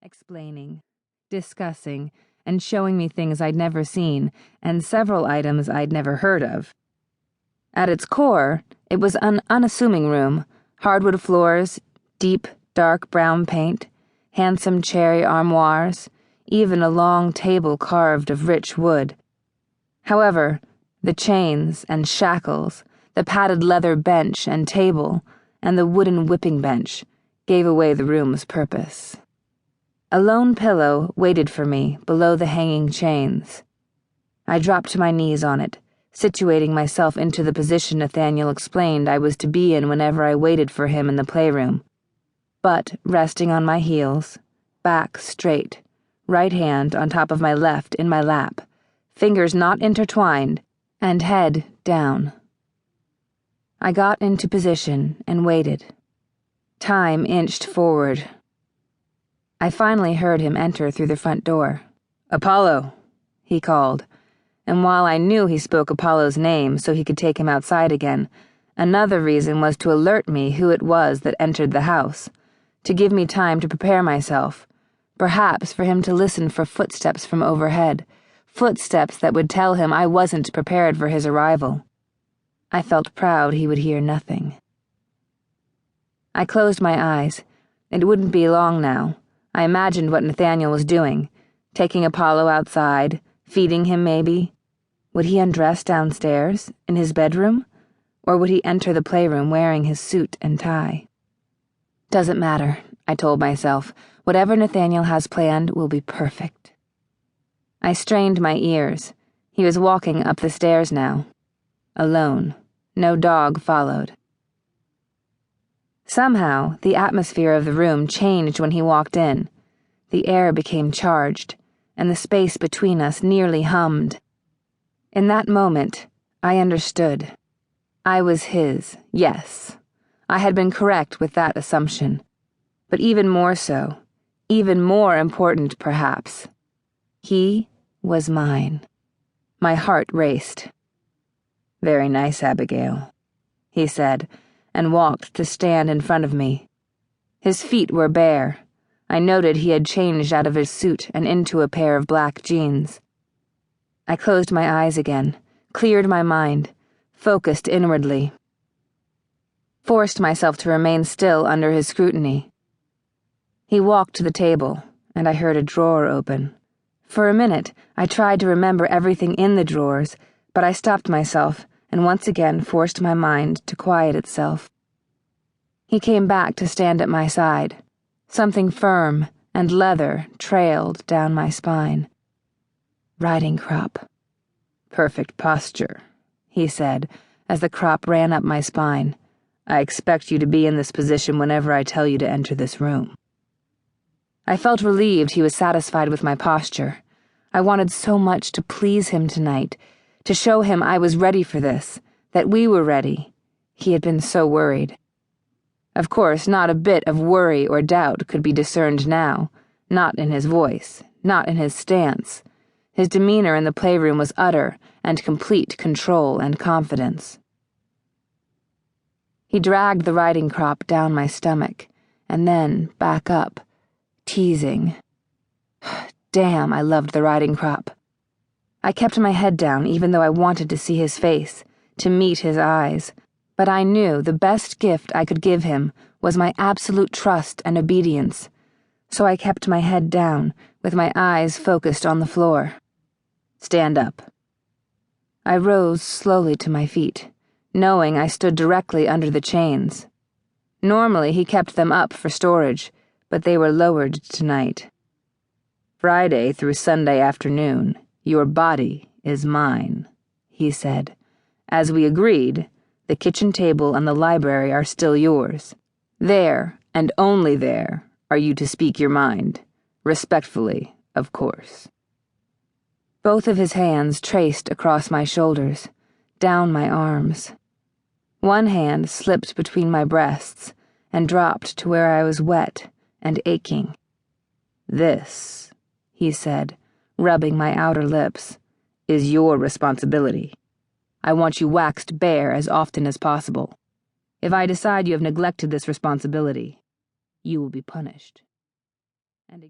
explaining, discussing, and showing me things I'd never seen and several items I'd never heard of. At its core, it was an unassuming room, hardwood floors, deep, dark brown paint, handsome cherry armoires, even a long table carved of rich wood. However, the chains and shackles, the padded leather bench and table, and the wooden whipping bench gave away the room's purpose. A lone pillow waited for me below the hanging chains. I dropped to my knees on it, situating myself into the position Nathaniel explained I was to be in whenever I waited for him in the playroom. But resting on my heels, back straight, right hand on top of my left in my lap, fingers not intertwined, and head down. I got into position and waited. Time inched forward. I finally heard him enter through the front door. "Apollo," he called, and while I knew he spoke Apollo's name so he could take him outside again, another reason was to alert me who it was that entered the house, to give me time to prepare myself, perhaps for him to listen for footsteps from overhead, footsteps that would tell him I wasn't prepared for his arrival. I felt proud he would hear nothing. I closed my eyes. It wouldn't be long now. I imagined what Nathaniel was doing, taking Apollo outside, feeding him maybe. Would he undress downstairs, in his bedroom? Or would he enter the playroom wearing his suit and tie? Doesn't matter, I told myself. Whatever Nathaniel has planned will be perfect. I strained my ears. He was walking up the stairs now. Alone. No dog followed. Somehow, the atmosphere of the room changed when he walked in. The air became charged, and the space between us nearly hummed. In that moment, I understood. I was his, yes. I had been correct with that assumption. But even more so, even more important perhaps, he was mine. My heart raced. "Very nice, Abigail," he said, and walked to stand in front of me. His feet were bare. I noted he had changed out of his suit and into a pair of black jeans. I closed my eyes again, cleared my mind, focused inwardly. Forced myself to remain still under his scrutiny. He walked to the table, and I heard a drawer open. For a minute, I tried to remember everything in the drawers, but I stopped myself and once again forced my mind to quiet itself. He came back to stand at my side. Something firm and leather trailed down my spine. Riding crop. "Perfect posture," he said, as the crop ran up my spine. "I expect you to be in this position whenever I tell you to enter this room." I felt relieved he was satisfied with my posture. I wanted so much to please him tonight, to show him I was ready for this, that we were ready. He had been so worried. Of course, not a bit of worry or doubt could be discerned now, not in his voice, not in his stance. His demeanor in the playroom was utter and complete control and confidence. He dragged the riding crop down my stomach, and then back up, teasing. Damn, I loved the riding crop. I kept my head down even though I wanted to see his face, to meet his eyes, but I knew the best gift I could give him was my absolute trust and obedience, so I kept my head down, with my eyes focused on the floor. "Stand up." I rose slowly to my feet, knowing I stood directly under the chains. Normally he kept them up for storage, but they were lowered tonight. "Friday through Sunday afternoon, your body is mine," he said. "As we agreed, the kitchen table and the library are still yours. There, and only there, are you to speak your mind. Respectfully, of course." Both of his hands traced across my shoulders, down my arms. One hand slipped between my breasts and dropped to where I was wet and aching. "This," he said, rubbing my outer lips, "is your responsibility. I want you waxed bare as often as possible. If I decide you have neglected this responsibility, you will be punished."